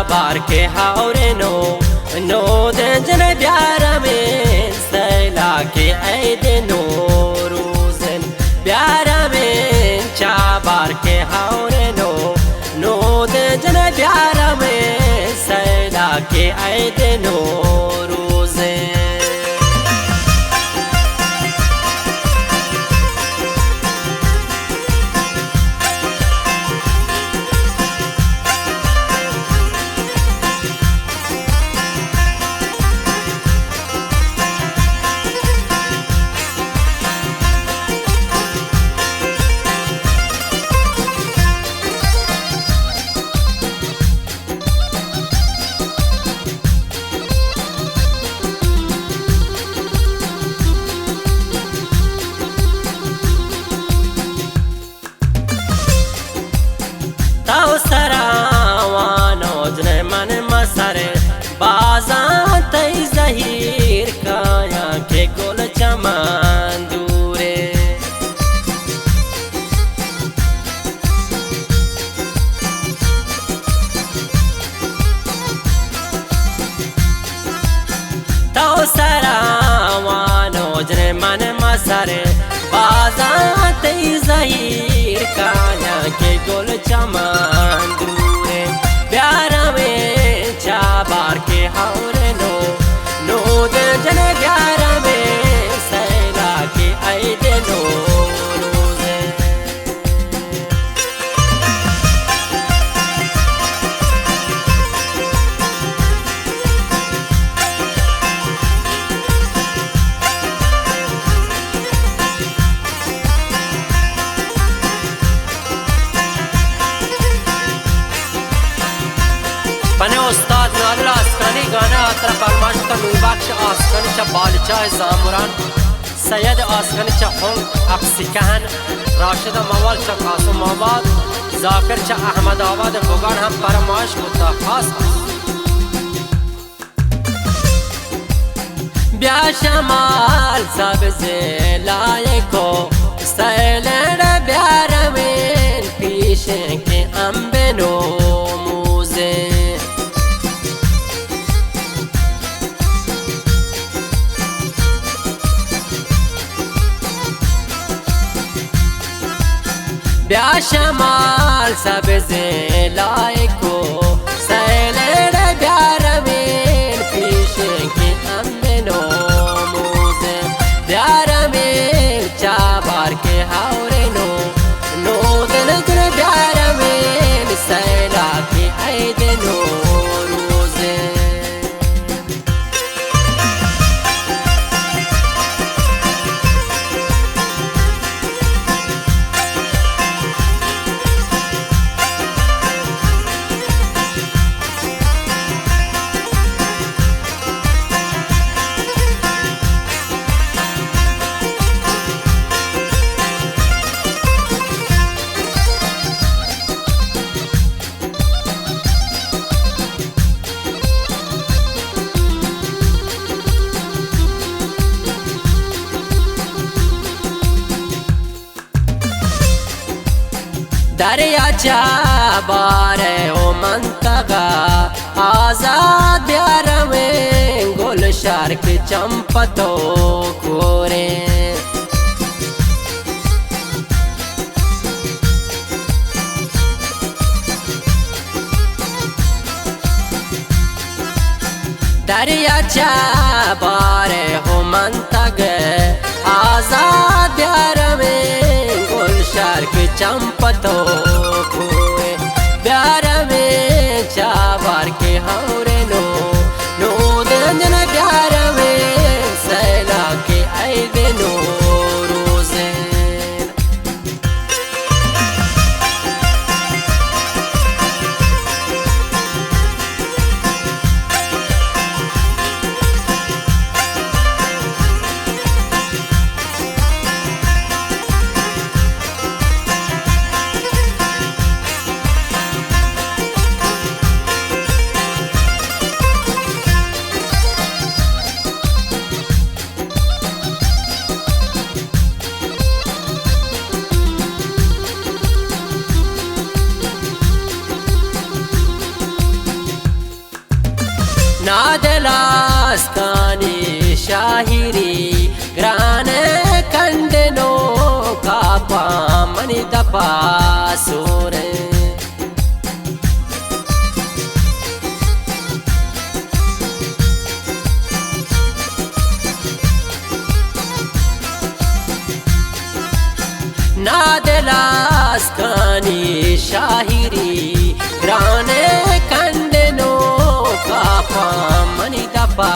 चाबार के हावरे नो दंजन प्यार में सैला के ऐद नो रोजन प्यार में चाबार के हावरे नो दंजन प्यार में सैला के ऐद नो रोजन सरावानोजने मन मसरे बाजा तई जहीर काया के गोल चमान दूरे तो सरावानोजने मन मसरे बाजा तई जहीर काया के गोल चमान दूरे प्यार में चाबार के हावरे नो दंजन प्यार में सैला के ऐद नो रोजे बने उस्ताद नादर आस्कानी गाना अतर फरमाश का नुबख्श आस्कानी चा बालचा जामुरान सैयद आस्कानी चा होंग अक्सिकान राशिद मवाल चा कासम आबाद जाकिर चा अहमद आबाद बुगान हम फरमाश मुद्दा खास ब्या शमाल सबसे लायको सैलन प्यार में पीछे के अम्बेनो मुझे ब्या शमाल सबसे लायको सैलन प्यार में पीछे के अम्बेनो मुझे प्यार में चाबार के हावरे नो दंजन प्यार में सैला के ऐद नो रोजे दरिया चाबार ओ मंतगा आजाद प्यार में गोल शार्क चंपतो कोरे दरिया चाबार हो मंतग आजाद प्यार में गोल शार्क चंपतो खोए प्यार में चाबार के हावरे नो दंजन प्यार में सैला के ऐद नो रोजे नादलास्कानी शाहिरी ग्राने कंडनो कापा मनी दपा सोरे नादलास्कानी शाहिरी ग्राने कंडनो कापा मनी दपा